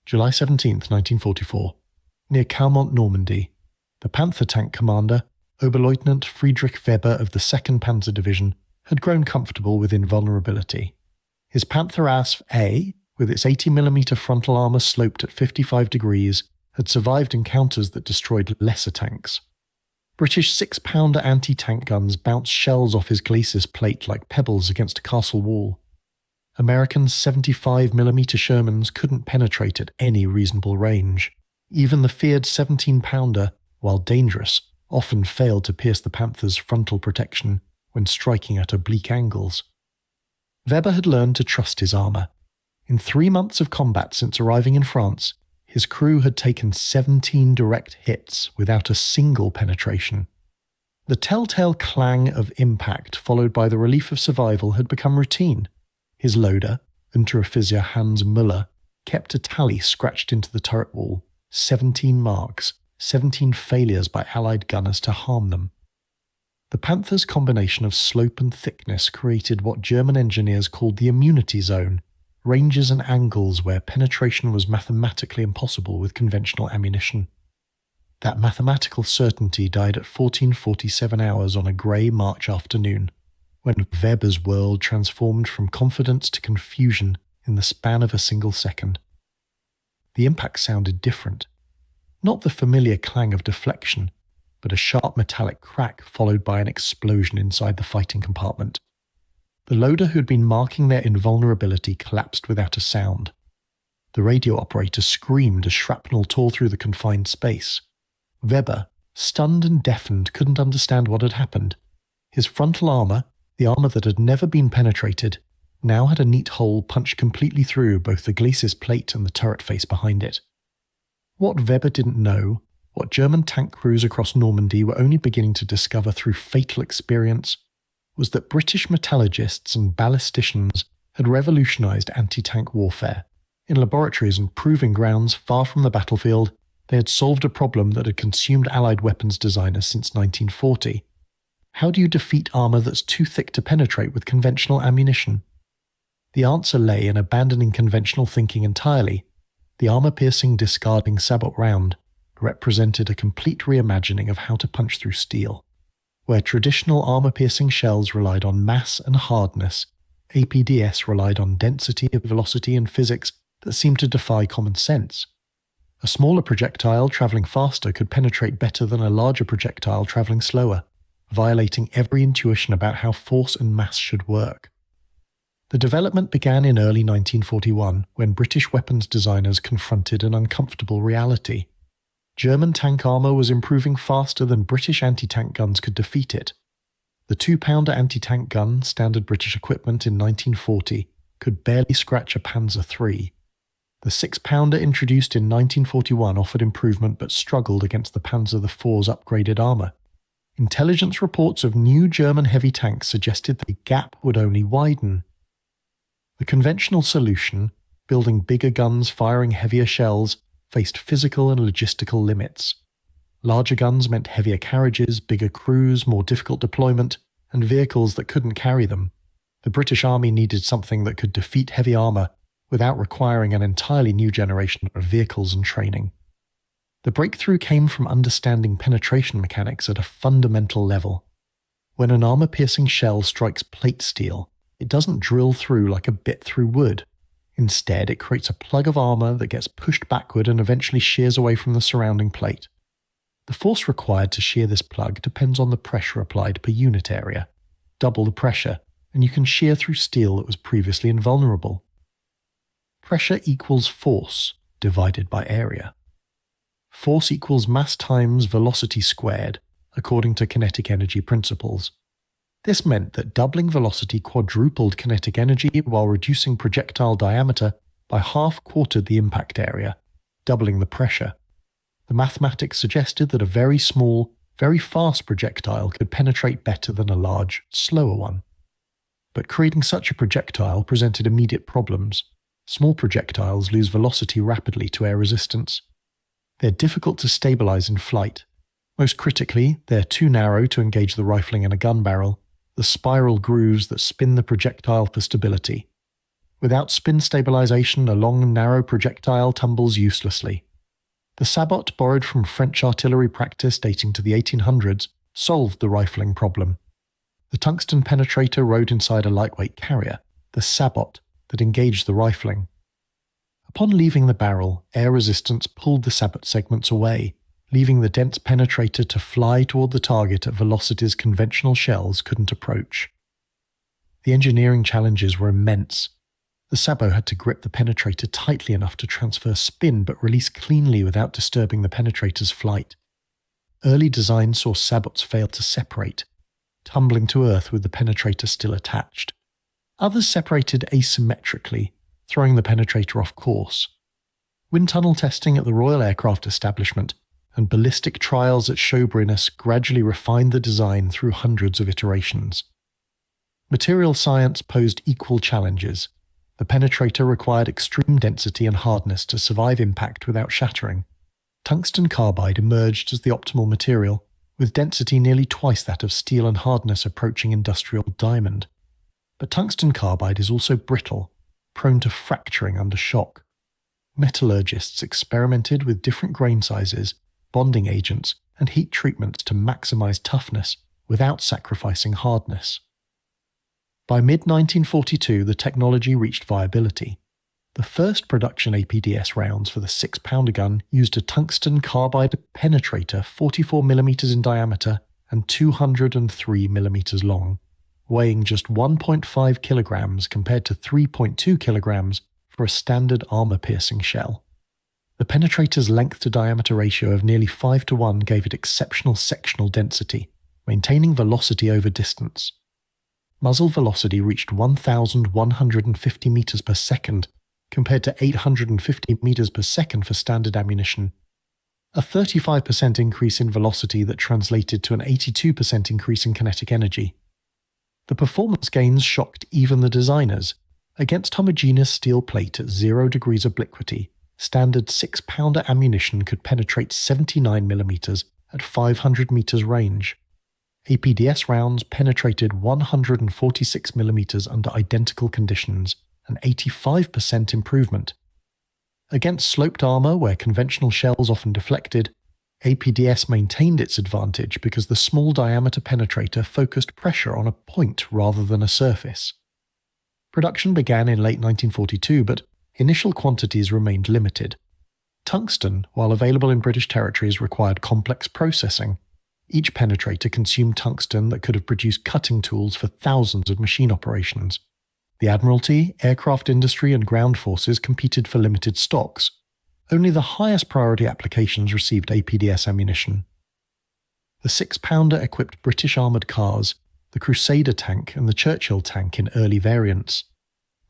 July 17, 1944. Near Caumont, Normandy, the Panther tank commander, Oberleutnant Friedrich Weber of the 2nd Panzer Division, had grown comfortable with invulnerability. His Panther ASF A, with its 80mm frontal armour sloped at 55 degrees, had survived encounters that destroyed lesser tanks. British 6-pounder anti-tank guns bounced shells off his glacis plate like pebbles against a castle wall. American 75mm Shermans couldn't penetrate at any reasonable range. Even the feared 17-pounder, while dangerous, often failed to pierce the Panther's frontal protection when striking at oblique angles. Weber had learned to trust his armour. In 3 months of combat since arriving in France, his crew had taken 17 direct hits without a single penetration. The telltale clang of impact followed by the relief of survival had become routine. His loader, Unteroffizier Hans Müller, kept a tally scratched into the turret wall, 17 marks, 17 failures by Allied gunners to harm them. The Panther's combination of slope and thickness created what German engineers called the immunity zone, ranges and angles where penetration was mathematically impossible with conventional ammunition. That mathematical certainty died at 14:47 hours on a grey March afternoon, when Weber's world transformed from confidence to confusion in the span of a single second. The impact sounded different. Not the familiar clang of deflection, but a sharp metallic crack followed by an explosion inside the fighting compartment. The loader who had been marking their invulnerability collapsed without a sound. The radio operator screamed as shrapnel tore through the confined space. Weber, stunned and deafened, couldn't understand what had happened. His frontal armour, the armour that had never been penetrated, now had a neat hole punched completely through both the glacis plate and the turret face behind it. What Weber didn't know, what German tank crews across Normandy were only beginning to discover through fatal experience, was that British metallurgists and ballisticians had revolutionised anti-tank warfare. In laboratories and proving grounds far from the battlefield, they had solved a problem that had consumed Allied weapons designers since 1940. How do you defeat armour that's too thick to penetrate with conventional ammunition? The answer lay in abandoning conventional thinking entirely. The Armour-Piercing Discarding Sabot round represented a complete reimagining of how to punch through steel. Where traditional armour-piercing shells relied on mass and hardness, APDS relied on density, velocity, and physics that seemed to defy common sense. A smaller projectile travelling faster could penetrate better than a larger projectile travelling slower, violating every intuition about how force and mass should work. The development began in early 1941 when British weapons designers confronted an uncomfortable reality. German tank armour was improving faster than British anti-tank guns could defeat it. The 2-pounder anti-tank gun, standard British equipment in 1940, could barely scratch a Panzer III. The 6-pounder introduced in 1941 offered improvement but struggled against the Panzer IV's upgraded armour. Intelligence reports of new German heavy tanks suggested the gap would only widen. The conventional solution, building bigger guns firing heavier shells, faced physical and logistical limits. Larger guns meant heavier carriages, bigger crews, more difficult deployment, and vehicles that couldn't carry them. The British Army needed something that could defeat heavy armour without requiring an entirely new generation of vehicles and training. The breakthrough came from understanding penetration mechanics at a fundamental level. When an armour-piercing shell strikes plate steel, it doesn't drill through like a bit through wood. Instead, it creates a plug of armour that gets pushed backward and eventually shears away from the surrounding plate. The force required to shear this plug depends on the pressure applied per unit area. Double the pressure, and you can shear through steel that was previously invulnerable. Pressure equals force divided by area. Force equals mass times velocity squared, according to kinetic energy principles. This meant that doubling velocity quadrupled kinetic energy while reducing projectile diameter by half-quartered the impact area, doubling the pressure. The mathematics suggested that a very small, very fast projectile could penetrate better than a large, slower one. But creating such a projectile presented immediate problems. Small projectiles lose velocity rapidly to air resistance. They're difficult to stabilize in flight. Most critically, they're too narrow to engage the rifling in a gun barrel, the spiral grooves that spin the projectile for stability. Without spin stabilization, a long, narrow projectile tumbles uselessly. The sabot, borrowed from French artillery practice dating to the 1800s, solved the rifling problem. The tungsten penetrator rode inside a lightweight carrier, the sabot, that engaged the rifling. Upon leaving the barrel, air resistance pulled the sabot segments away, leaving the dense penetrator to fly toward the target at velocities conventional shells couldn't approach. The engineering challenges were immense. The sabot had to grip the penetrator tightly enough to transfer spin but release cleanly without disturbing the penetrator's flight. Early designs saw sabots fail to separate, tumbling to earth with the penetrator still attached. Others separated asymmetrically, throwing the penetrator off course. Wind tunnel testing at the Royal Aircraft Establishment and ballistic trials at Shoeburyness gradually refined the design through hundreds of iterations. Material science posed equal challenges. The penetrator required extreme density and hardness to survive impact without shattering. Tungsten carbide emerged as the optimal material, with density nearly twice that of steel and hardness approaching industrial diamond. But tungsten carbide is also brittle, prone to fracturing under shock. Metallurgists experimented with different grain sizes, bonding agents, and heat treatments to maximize toughness without sacrificing hardness. By mid-1942, the technology reached viability. The first production APDS rounds for the 6-pounder gun used a tungsten carbide penetrator 44mm in diameter and 203mm long, weighing just 1.5 kilograms compared to 3.2 kilograms for a standard armor-piercing shell. The penetrator's length-to-diameter ratio of nearly 5:1 gave it exceptional sectional density, maintaining velocity over distance. Muzzle velocity reached 1,150 meters per second, compared to 850 meters per second for standard ammunition, a 35% increase in velocity that translated to an 82% increase in kinetic energy. The performance gains shocked even the designers. Against homogeneous steel plate at 0 degrees obliquity, standard 6-pounder ammunition could penetrate 79mm at 500 meters range. APDS rounds penetrated 146mm under identical conditions, an 85% improvement. Against sloped armor, where conventional shells often deflected, APDS maintained its advantage because the small diameter penetrator focused pressure on a point rather than a surface. Production began in late 1942, but initial quantities remained limited. Tungsten, while available in British territories, required complex processing. Each penetrator consumed tungsten that could have produced cutting tools for thousands of machine operations. The Admiralty, aircraft industry, and ground forces competed for limited stocks. Only the highest priority applications received APDS ammunition. The 6-pounder equipped British armoured cars, the Crusader tank and the Churchill tank in early variants.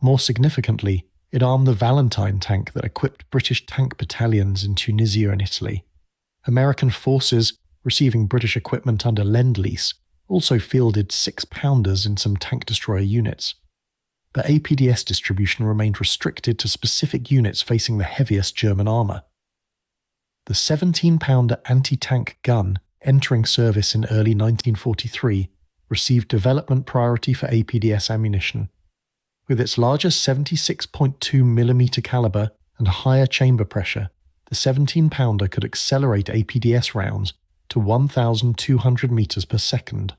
More significantly, it armed the Valentine tank that equipped British tank battalions in Tunisia and Italy. American forces, receiving British equipment under Lend-Lease, also fielded 6-pounders in some tank destroyer units. But APDS distribution remained restricted to specific units facing the heaviest German armour. The 17-pounder anti-tank gun, entering service in early 1943, received development priority for APDS ammunition. With its larger 76.2mm caliber and higher chamber pressure, the 17-pounder could accelerate APDS rounds to 1,200 meters per second.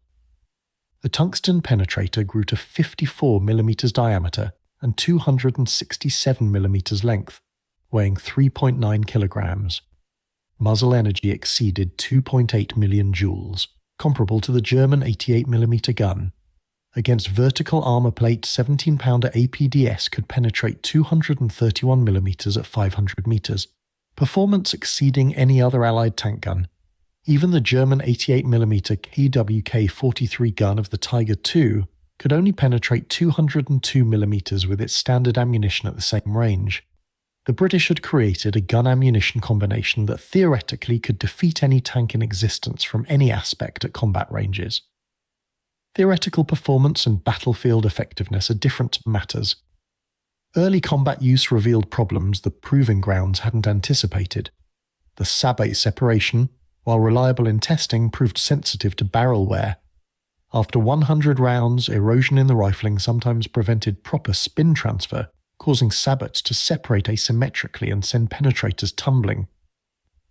The tungsten penetrator grew to 54mm diameter and 267mm length, weighing 3.9 kilograms. Muzzle energy exceeded 2.8 million joules, comparable to the German 88mm gun. Against vertical armor plate, 17-pounder APDS could penetrate 231mm at 500 meters, performance exceeding any other Allied tank gun. Even the German 88mm KWK-43 gun of the Tiger II could only penetrate 202mm with its standard ammunition at the same range. The British had created a gun-ammunition combination that theoretically could defeat any tank in existence from any aspect at combat ranges. Theoretical performance and battlefield effectiveness are different matters. Early combat use revealed problems the proving grounds hadn't anticipated. The sabot separation, while reliable in testing, proved sensitive to barrel wear. After 100 rounds, erosion in the rifling sometimes prevented proper spin transfer, causing sabots to separate asymmetrically and send penetrators tumbling.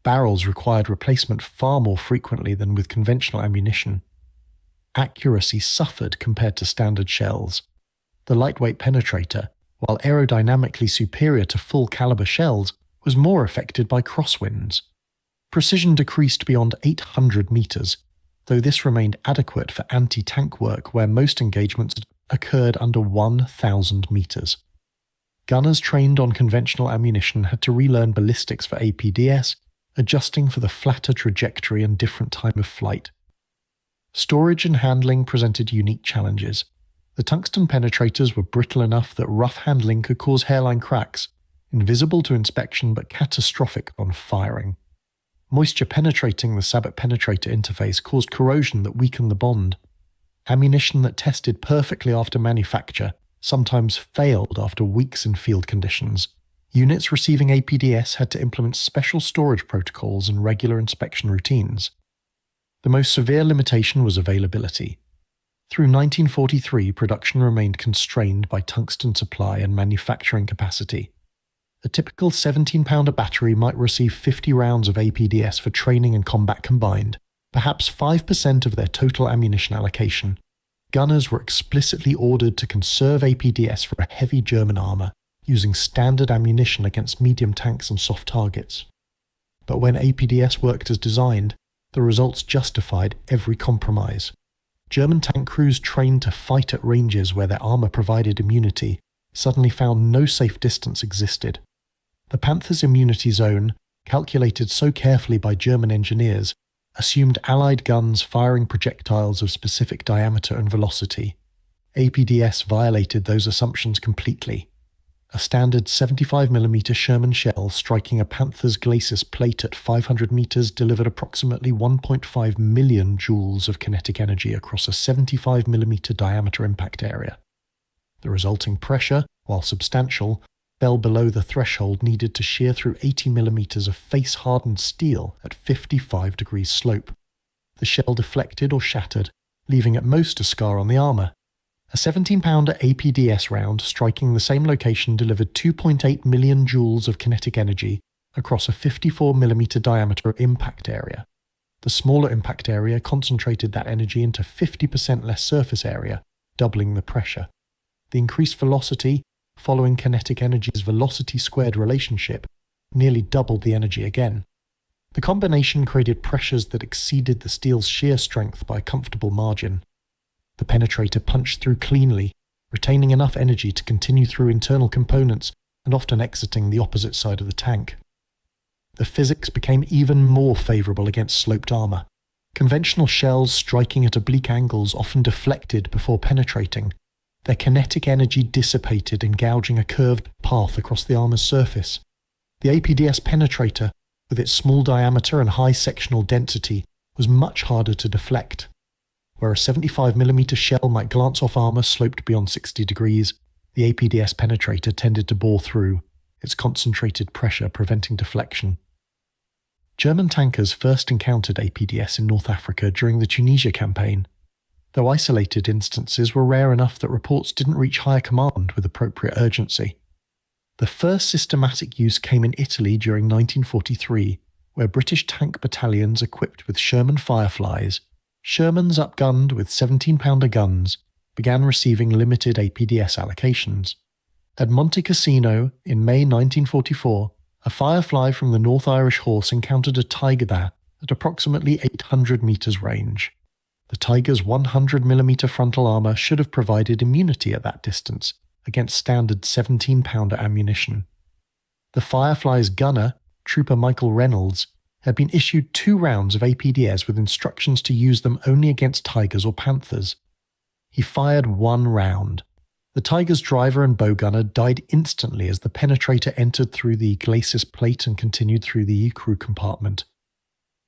Barrels required replacement far more frequently than with conventional ammunition. Accuracy suffered compared to standard shells. The lightweight penetrator, while aerodynamically superior to full-caliber shells, was more affected by crosswinds. Precision decreased beyond 800 meters, though this remained adequate for anti-tank work where most engagements occurred under 1,000 meters. Gunners trained on conventional ammunition had to relearn ballistics for APDS, adjusting for the flatter trajectory and different time of flight. Storage and handling presented unique challenges. The tungsten penetrators were brittle enough that rough handling could cause hairline cracks, invisible to inspection but catastrophic on firing. Moisture penetrating the sabot-penetrator interface caused corrosion that weakened the bond. Ammunition that tested perfectly after manufacture sometimes failed after weeks in field conditions. Units receiving APDS had to implement special storage protocols and regular inspection routines. The most severe limitation was availability. Through 1943, production remained constrained by tungsten supply and manufacturing capacity. A typical 17-pounder battery might receive 50 rounds of APDS for training and combat combined, perhaps 5% of their total ammunition allocation. Gunners were explicitly ordered to conserve APDS for a heavy German armour, using standard ammunition against medium tanks and soft targets. But when APDS worked as designed, the results justified every compromise. German tank crews trained to fight at ranges where their armour provided immunity suddenly found no safe distance existed. The Panther's immunity zone, calculated so carefully by German engineers, assumed Allied guns firing projectiles of specific diameter and velocity. APDS violated those assumptions completely. A standard 75mm Sherman shell striking a Panther's glacis plate at 500 meters delivered approximately 1.5 million joules of kinetic energy across a 75mm diameter impact area. The resulting pressure, while substantial, fell below the threshold needed to shear through 80mm of face-hardened steel at 55 degrees slope. The shell deflected or shattered, leaving at most a scar on the armour. A 17-pounder APDS round striking the same location delivered 2.8 million joules of kinetic energy across a 54mm diameter impact area. The smaller impact area concentrated that energy into 50% less surface area, doubling the pressure. The increased velocity, following kinetic energy's velocity-squared relationship, nearly doubled the energy again. The combination created pressures that exceeded the steel's shear strength by a comfortable margin. The penetrator punched through cleanly, retaining enough energy to continue through internal components and often exiting the opposite side of the tank. The physics became even more favourable against sloped armour. Conventional shells striking at oblique angles often deflected before penetrating. Their kinetic energy dissipated in gouging a curved path across the armour's surface. The APDS penetrator, with its small diameter and high sectional density, was much harder to deflect. Where a 75mm shell might glance off armour sloped beyond 60 degrees, the APDS penetrator tended to bore through, its concentrated pressure preventing deflection. German tankers first encountered APDS in North Africa during the Tunisia campaign, though isolated instances were rare enough that reports didn't reach higher command with appropriate urgency. The first systematic use came in Italy during 1943, where British tank battalions equipped with Sherman Fireflies, Shermans upgunned with 17-pounder guns, began receiving limited APDS allocations. At Monte Cassino, in May 1944, a Firefly from the North Irish Horse encountered a Tiger there at approximately 800 meters range. The Tiger's 100mm frontal armour should have provided immunity at that distance against standard 17-pounder ammunition. The Firefly's gunner, Trooper Michael Reynolds, had been issued 2 rounds of APDS with instructions to use them only against Tigers or Panthers. He fired 1 round. The Tiger's driver and bow gunner died instantly as the penetrator entered through the glacis plate and continued through the ecru compartment.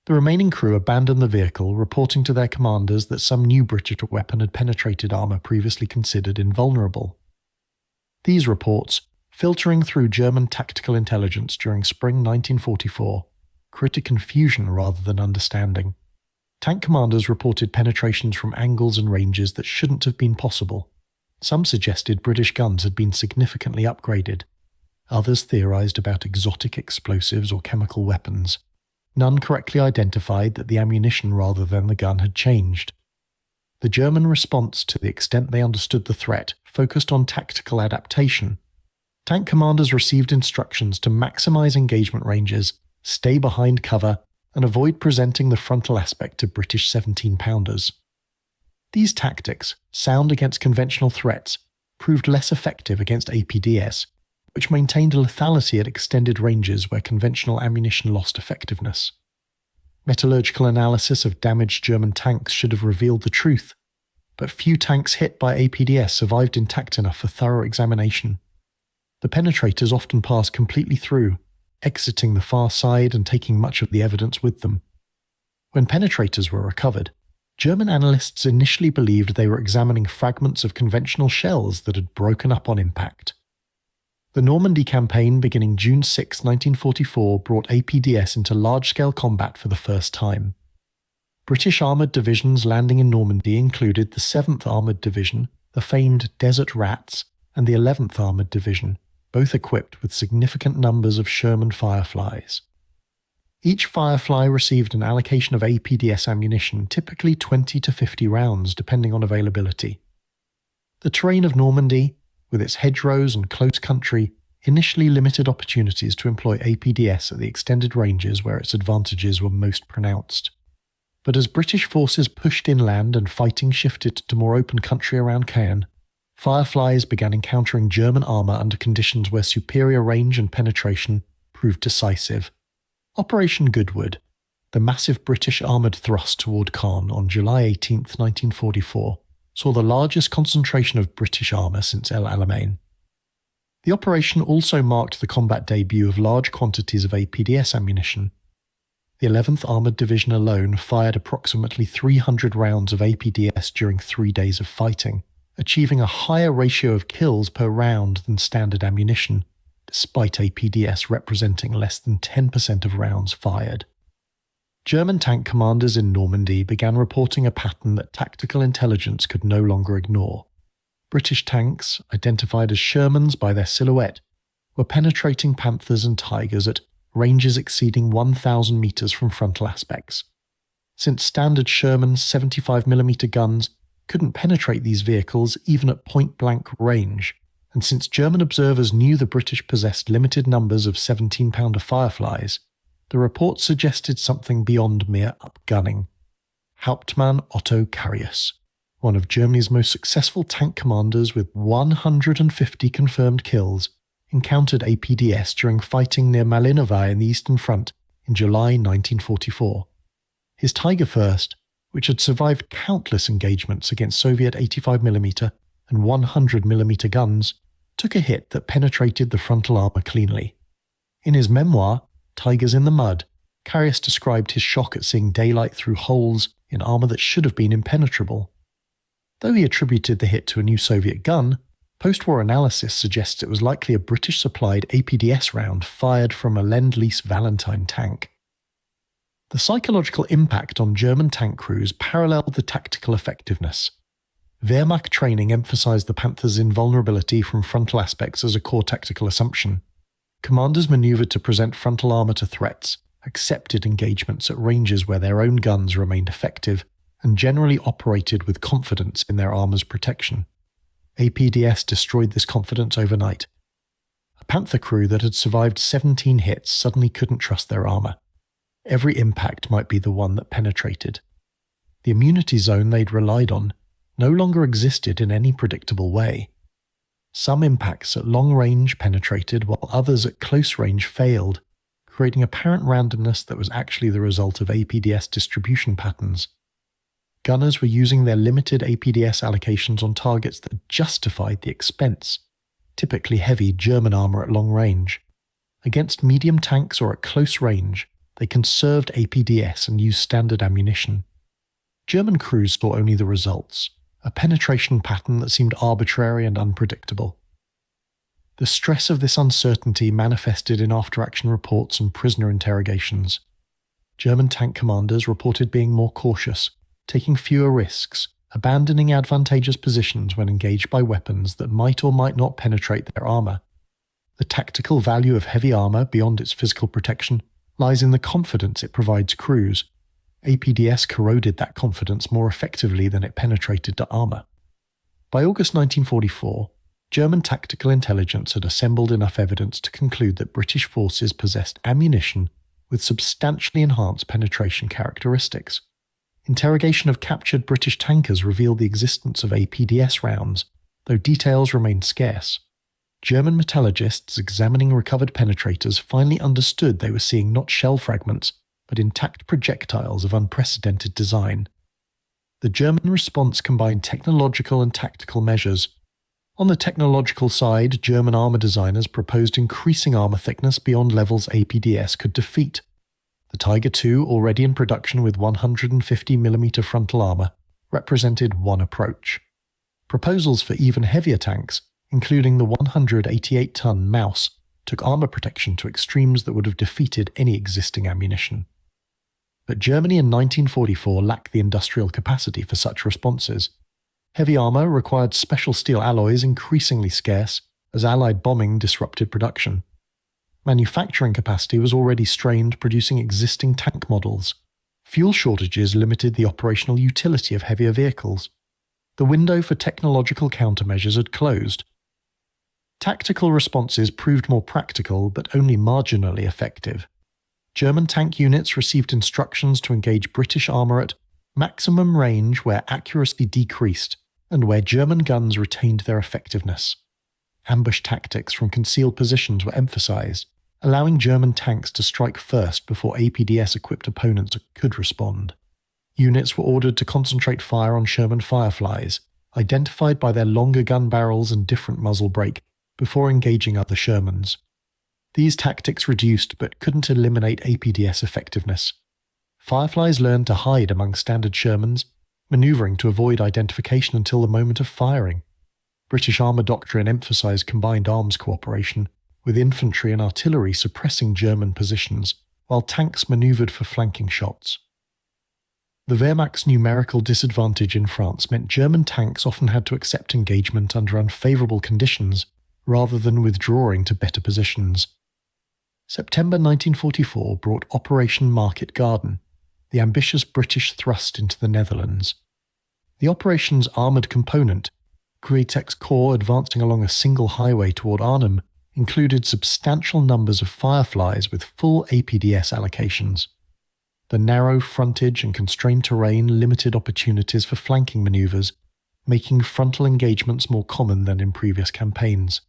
The remaining crew abandoned the vehicle, reporting to their commanders that some new British weapon had penetrated armour previously considered invulnerable. These reports, filtering through German tactical intelligence during spring 1944, created confusion rather than understanding. Tank commanders reported penetrations from angles and ranges that shouldn't have been possible. Some suggested British guns had been significantly upgraded. Others theorized about exotic explosives or chemical weapons. None correctly identified that the ammunition rather than the gun had changed. The German response, to the extent they understood the threat, focused on tactical adaptation. Tank commanders received instructions to maximize engagement ranges, stay behind cover, and avoid presenting the frontal aspect to British 17-pounders. These tactics, sound against conventional threats, proved less effective against APDS, which maintained lethality at extended ranges where conventional ammunition lost effectiveness. Metallurgical analysis of damaged German tanks should have revealed the truth, but few tanks hit by APDS survived intact enough for thorough examination. The penetrators often passed completely through, exiting the far side and taking much of the evidence with them. When penetrators were recovered, German analysts initially believed they were examining fragments of conventional shells that had broken up on impact. The Normandy campaign beginning June 6, 1944 brought APDS into large-scale combat for the first time. British armoured divisions landing in Normandy included the 7th Armoured Division, the famed Desert Rats, and the 11th Armoured Division, both equipped with significant numbers of Sherman Fireflies. Each Firefly received an allocation of APDS ammunition, typically 20 to 50 rounds, depending on availability. The terrain of Normandy, with its hedgerows and close country, initially limited opportunities to employ APDS at the extended ranges where its advantages were most pronounced. But as British forces pushed inland and fighting shifted to more open country around Caen, Fireflies began encountering German armour under conditions where superior range and penetration proved decisive. Operation Goodwood, the massive British armoured thrust toward Caen on July 18, 1944, saw the largest concentration of British armour since El Alamein. The operation also marked the combat debut of large quantities of APDS ammunition. The 11th Armoured Division alone fired approximately 300 rounds of APDS during 3 days of fighting, achieving a higher ratio of kills per round than standard ammunition, despite APDS representing less than 10% of rounds fired. German tank commanders in Normandy began reporting a pattern that tactical intelligence could no longer ignore. British tanks, identified as Shermans by their silhouette, were penetrating Panthers and Tigers at ranges exceeding 1,000 metres from frontal aspects. Since standard Sherman 75mm guns couldn't penetrate these vehicles even at point-blank range, and since German observers knew the British possessed limited numbers of 17-pounder Fireflies, the report suggested something beyond mere upgunning. Hauptmann Otto Carius, one of Germany's most successful tank commanders with 150 confirmed kills, encountered APDS during fighting near Malinovac in the Eastern Front in July 1944. His Tiger First, which had survived countless engagements against Soviet 85mm and 100mm guns, took a hit that penetrated the frontal armour cleanly. In his memoir, Tigers in the Mud, Carius described his shock at seeing daylight through holes in armour that should have been impenetrable. Though he attributed the hit to a new Soviet gun, post-war analysis suggests it was likely a British-supplied APDS round fired from a Lend-Lease Valentine tank. The psychological impact on German tank crews paralleled the tactical effectiveness. Wehrmacht training emphasized the Panther's invulnerability from frontal aspects as a core tactical assumption. Commanders maneuvered to present frontal armor to threats, accepted engagements at ranges where their own guns remained effective, and generally operated with confidence in their armor's protection. APDS destroyed this confidence overnight. A Panther crew that had survived 17 hits suddenly couldn't trust their armor. Every impact might be the one that penetrated. The immunity zone they'd relied on no longer existed in any predictable way. Some impacts at long range penetrated while others at close range failed, creating apparent randomness that was actually the result of APDS distribution patterns. Gunners were using their limited APDS allocations on targets that justified the expense, typically heavy German armour at long range. Against medium tanks or at close range, they conserved APDS and used standard ammunition. German crews saw only the results, a penetration pattern that seemed arbitrary and unpredictable. The stress of this uncertainty manifested in after-action reports and prisoner interrogations. German tank commanders reported being more cautious, taking fewer risks, abandoning advantageous positions when engaged by weapons that might or might not penetrate their armour. The tactical value of heavy armour beyond its physical protection lies in the confidence it provides crews. APDS corroded that confidence more effectively than it penetrated to armour. By August 1944, German tactical intelligence had assembled enough evidence to conclude that British forces possessed ammunition with substantially enhanced penetration characteristics. Interrogation of captured British tankers revealed the existence of APDS rounds, though details remained scarce. German metallurgists examining recovered penetrators finally understood they were seeing not shell fragments, but intact projectiles of unprecedented design. The German response combined technological and tactical measures. On the technological side, German armour designers proposed increasing armour thickness beyond levels APDS could defeat. The Tiger II, already in production with 150mm frontal armour, represented one approach. Proposals for even heavier tanks, including the 188-ton Maus, took armour protection to extremes that would have defeated any existing ammunition. But Germany in 1944 lacked the industrial capacity for such responses. Heavy armour required special steel alloys increasingly scarce as Allied bombing disrupted production. Manufacturing capacity was already strained producing existing tank models. Fuel shortages limited the operational utility of heavier vehicles. The window for technological countermeasures had closed. Tactical responses proved more practical but only marginally effective. German tank units received instructions to engage British armour at maximum range where accuracy decreased and where German guns retained their effectiveness. Ambush tactics from concealed positions were emphasised, allowing German tanks to strike first before APDS-equipped opponents could respond. Units were ordered to concentrate fire on Sherman Fireflies, identified by their longer gun barrels and different muzzle brake, before engaging other Shermans. These tactics reduced but couldn't eliminate APDS effectiveness. Fireflies learned to hide among standard Shermans, manoeuvring to avoid identification until the moment of firing. British armour doctrine emphasised combined arms cooperation, with infantry and artillery suppressing German positions, while tanks manoeuvred for flanking shots. The Wehrmacht's numerical disadvantage in France meant German tanks often had to accept engagement under unfavourable conditions, rather than withdrawing to better positions. September 1944 brought Operation Market Garden, the ambitious British thrust into the Netherlands. The operation's armoured component, Createx Corps advancing along a single highway toward Arnhem, included substantial numbers of Fireflies with full APDS allocations. The narrow frontage and constrained terrain limited opportunities for flanking manoeuvres, making frontal engagements more common than in previous campaigns.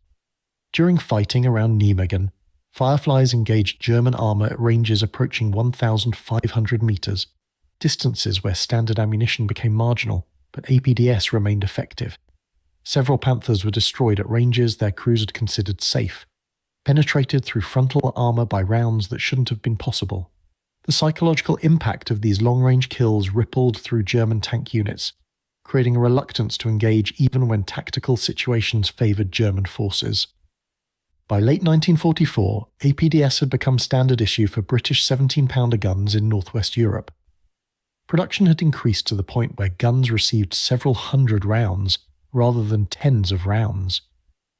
During fighting around Nijmegen, Fireflies engaged German armour at ranges approaching 1,500 metres, distances where standard ammunition became marginal, but APDS remained effective. Several Panthers were destroyed at ranges their crews had considered safe, penetrated through frontal armour by rounds that shouldn't have been possible. The psychological impact of these long-range kills rippled through German tank units, creating a reluctance to engage even when tactical situations favoured German forces. By late 1944, APDS had become standard issue for British 17-pounder guns in northwest Europe. Production had increased to the point where guns received several hundred rounds, rather than tens of rounds.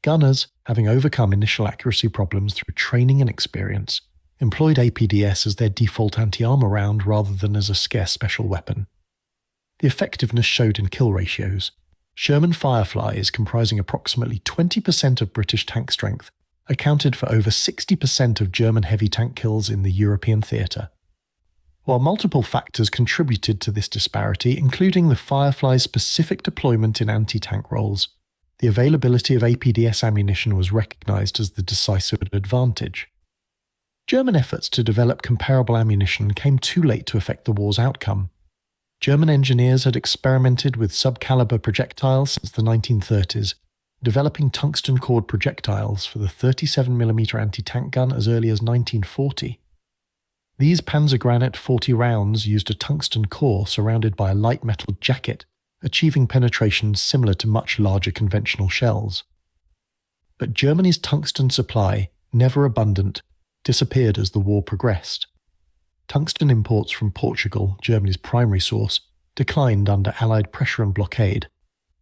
Gunners, having overcome initial accuracy problems through training and experience, employed APDS as their default anti-armour round rather than as a scarce special weapon. The effectiveness showed in kill ratios. Sherman Fireflies, comprising approximately 20% of British tank strength, accounted for over 60% of German heavy tank kills in the European theatre. While multiple factors contributed to this disparity, including the Firefly's specific deployment in anti-tank roles, the availability of APDS ammunition was recognised as the decisive advantage. German efforts to develop comparable ammunition came too late to affect the war's outcome. German engineers had experimented with sub-caliber projectiles since the 1930s, developing tungsten-cored projectiles for the 37mm anti-tank gun as early as 1940. These Panzergranit 40 rounds used a tungsten core surrounded by a light metal jacket, achieving penetrations similar to much larger conventional shells. But Germany's tungsten supply, never abundant, disappeared as the war progressed. Tungsten imports from Portugal, Germany's primary source, declined under Allied pressure and blockade.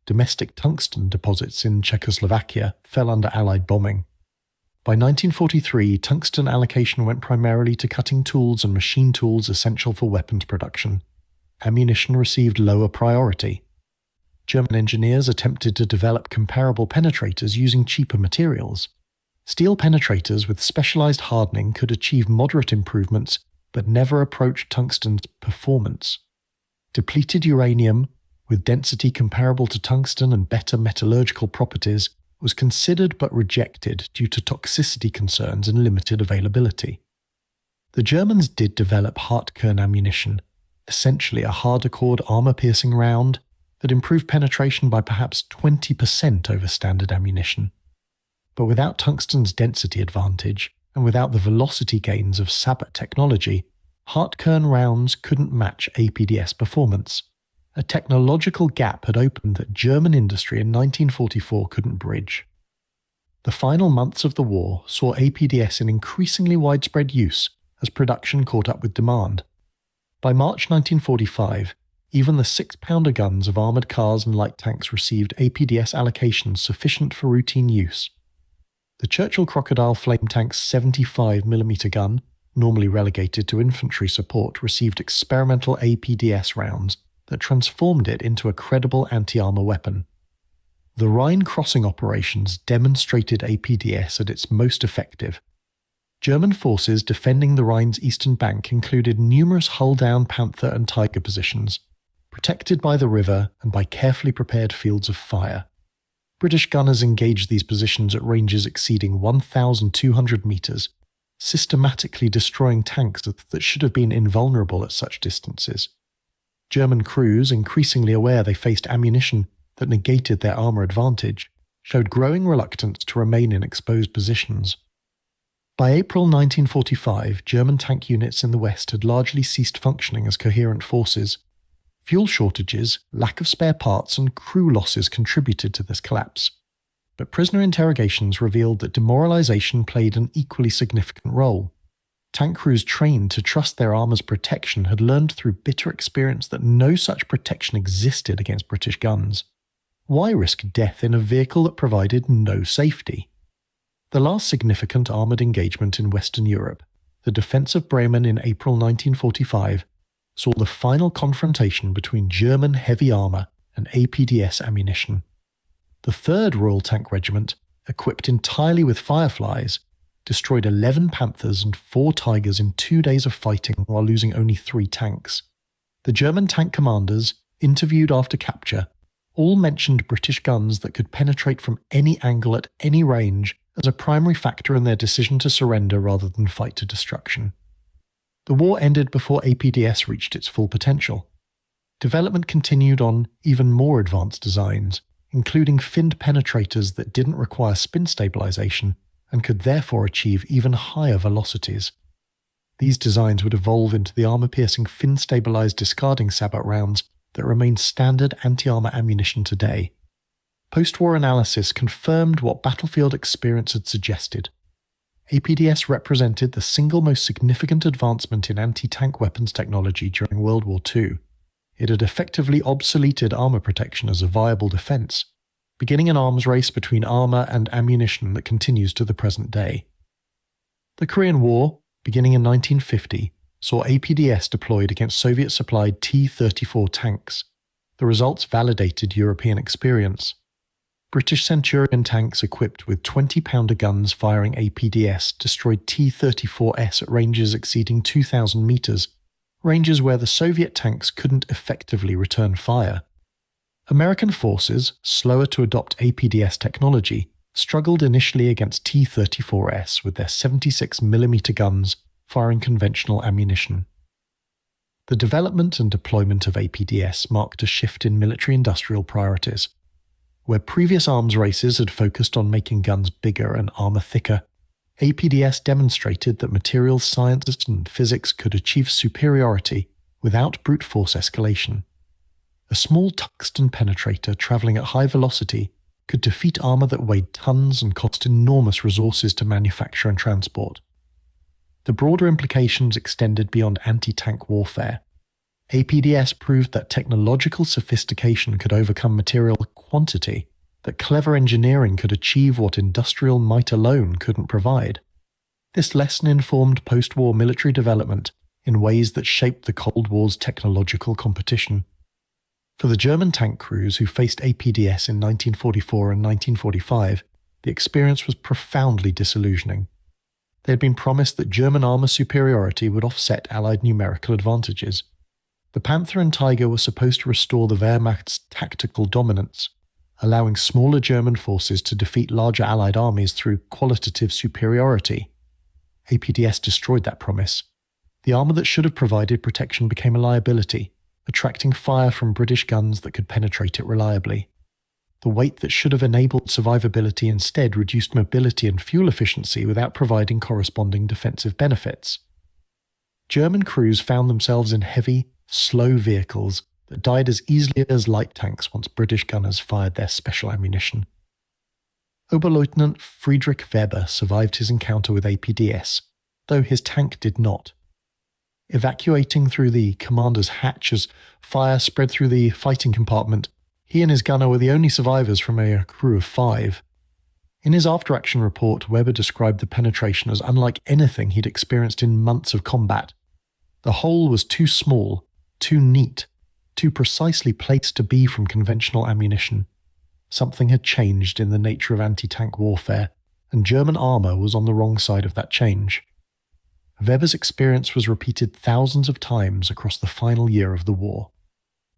Domestic tungsten deposits in Czechoslovakia fell under Allied bombing. By 1943, tungsten allocation went primarily to cutting tools and machine tools essential for weapons production. Ammunition received lower priority. German engineers attempted to develop comparable penetrators using cheaper materials. Steel penetrators with specialized hardening could achieve moderate improvements, but never approach tungsten's performance. Depleted uranium, with density comparable to tungsten and better metallurgical properties, was considered but rejected due to toxicity concerns and limited availability. The Germans did develop Hartkern ammunition, essentially a harder-cored armor-piercing round that improved penetration by perhaps 20% over standard ammunition. But without tungsten's density advantage, and without the velocity gains of Sabot technology, Hartkern rounds couldn't match APDS performance. A technological gap had opened that German industry in 1944 couldn't bridge. The final months of the war saw APDS in increasingly widespread use as production caught up with demand. By March 1945, even the 6-pounder guns of armoured cars and light tanks received APDS allocations sufficient for routine use. The Churchill Crocodile Flame Tank's 75mm gun, normally relegated to infantry support, received experimental APDS rounds that transformed it into a credible anti-armour weapon. The Rhine crossing operations demonstrated APDS at its most effective. German forces defending the Rhine's eastern bank included numerous hull-down Panther and Tiger positions, protected by the river and by carefully prepared fields of fire. British gunners engaged these positions at ranges exceeding 1,200 metres, systematically destroying tanks that should have been invulnerable at such distances. German crews, increasingly aware they faced ammunition that negated their armour advantage, showed growing reluctance to remain in exposed positions. By April 1945, German tank units in the West had largely ceased functioning as coherent forces. Fuel shortages, lack of spare parts, and crew losses contributed to this collapse. But prisoner interrogations revealed that demoralization played an equally significant role. Tank crews trained to trust their armour's protection had learned through bitter experience that no such protection existed against British guns. Why risk death in a vehicle that provided no safety? The last significant armoured engagement in Western Europe, the defence of Bremen in April 1945, saw the final confrontation between German heavy armour and APDS ammunition. The 3rd Royal Tank Regiment, equipped entirely with Fireflies, destroyed 11 Panthers and 4 Tigers in 2 days of fighting while losing only 3 tanks. The German tank commanders, interviewed after capture, all mentioned British guns that could penetrate from any angle at any range as a primary factor in their decision to surrender rather than fight to destruction. The war ended before APDS reached its full potential. Development continued on even more advanced designs, including finned penetrators that didn't require spin stabilization and could therefore achieve even higher velocities. These designs would evolve into the armour-piercing fin-stabilized discarding sabot rounds that remain standard anti-armour ammunition today. Post-war analysis confirmed what battlefield experience had suggested. APDS represented the single most significant advancement in anti-tank weapons technology during World War II. It had effectively obsoleted armour protection as a viable defence, beginning an arms race between armour and ammunition that continues to the present day. The Korean War, beginning in 1950, saw APDS deployed against Soviet-supplied T-34 tanks. The results validated European experience. British Centurion tanks equipped with 20-pounder guns firing APDS destroyed T-34S at ranges exceeding 2,000 metres, ranges where the Soviet tanks couldn't effectively return fire. American forces, slower to adopt APDS technology, struggled initially against T-34S with their 76mm guns firing conventional ammunition. The development and deployment of APDS marked a shift in military-industrial priorities. Where previous arms races had focused on making guns bigger and armour thicker, APDS demonstrated that materials science and physics could achieve superiority without brute force escalation. A small tungsten penetrator travelling at high velocity could defeat armour that weighed tons and cost enormous resources to manufacture and transport. The broader implications extended beyond anti-tank warfare. APDS proved that technological sophistication could overcome material quantity, that clever engineering could achieve what industrial might alone couldn't provide. This lesson informed post-war military development in ways that shaped the Cold War's technological competition. For the German tank crews who faced APDS in 1944 and 1945, the experience was profoundly disillusioning. They had been promised that German armour superiority would offset Allied numerical advantages. The Panther and Tiger were supposed to restore the Wehrmacht's tactical dominance, allowing smaller German forces to defeat larger Allied armies through qualitative superiority. APDS destroyed that promise. The armour that should have provided protection became a liability, attracting fire from British guns that could penetrate it reliably. The weight that should have enabled survivability instead reduced mobility and fuel efficiency without providing corresponding defensive benefits. German crews found themselves in heavy, slow vehicles that died as easily as light tanks once British gunners fired their special ammunition. Oberleutnant Friedrich Weber survived his encounter with APDS, though his tank did not. Evacuating through the commander's hatch as fire spread through the fighting compartment, he and his gunner were the only survivors from a crew of 5. In his after-action report, Weber described the penetration as unlike anything he'd experienced in months of combat. The hole was too small, too neat, too precisely placed to be from conventional ammunition. Something had changed in the nature of anti-tank warfare, and German armour was on the wrong side of that change. Weber's experience was repeated thousands of times across the final year of the war.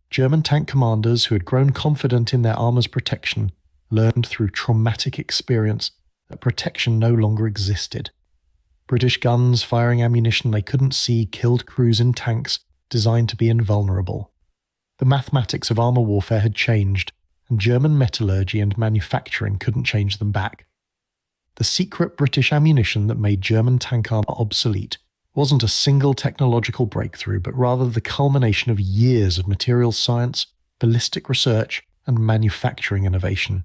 German tank commanders who had grown confident in their armour's protection learned through traumatic experience that protection no longer existed. British guns firing ammunition they couldn't see killed crews in tanks designed to be invulnerable. The mathematics of armour warfare had changed, and German metallurgy and manufacturing couldn't change them back. The secret British ammunition that made German tank armour obsolete wasn't a single technological breakthrough, but rather the culmination of years of materials science, ballistic research, and manufacturing innovation.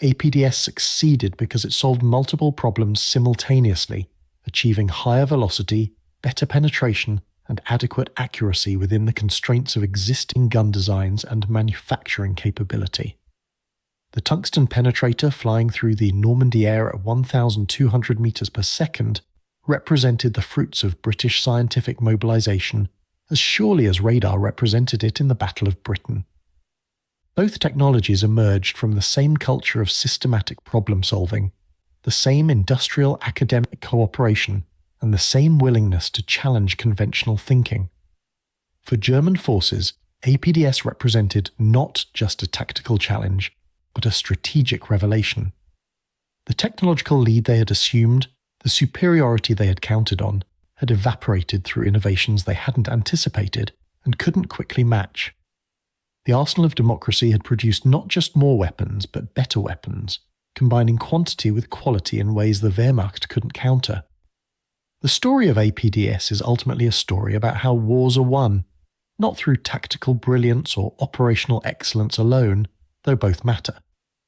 APDS succeeded because it solved multiple problems simultaneously, achieving higher velocity, better penetration, and adequate accuracy within the constraints of existing gun designs and manufacturing capability. The tungsten penetrator flying through the Normandy air at 1,200 meters per second represented the fruits of British scientific mobilization as surely as radar represented it in the Battle of Britain. Both technologies emerged from the same culture of systematic problem-solving, the same industrial academic cooperation, and the same willingness to challenge conventional thinking. For German forces, APDS represented not just a tactical challenge, but a strategic revelation. The technological lead they had assumed, the superiority they had counted on, had evaporated through innovations they hadn't anticipated and couldn't quickly match. The arsenal of democracy had produced not just more weapons, but better weapons, combining quantity with quality in ways the Wehrmacht couldn't counter. The story of APDS is ultimately a story about how wars are won, not through tactical brilliance or operational excellence alone, though both matter,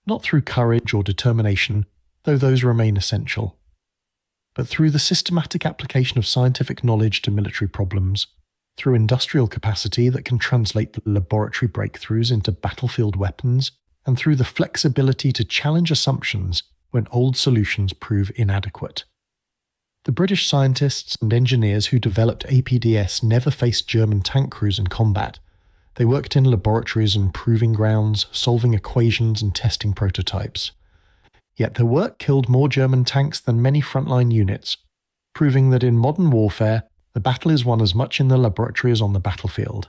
not through courage or determination, though those remain essential, but through the systematic application of scientific knowledge to military problems, through industrial capacity that can translate the laboratory breakthroughs into battlefield weapons, and through the flexibility to challenge assumptions when old solutions prove inadequate. The British scientists and engineers who developed APDS never faced German tank crews in combat. They worked in laboratories and proving grounds, solving equations and testing prototypes. Yet their work killed more German tanks than many frontline units, proving that in modern warfare, the battle is won as much in the laboratory as on the battlefield.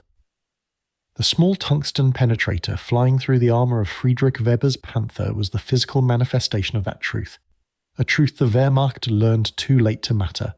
The small tungsten penetrator flying through the armour of Friedrich Weber's Panther was the physical manifestation of that truth, a truth the Wehrmacht learned too late to matter.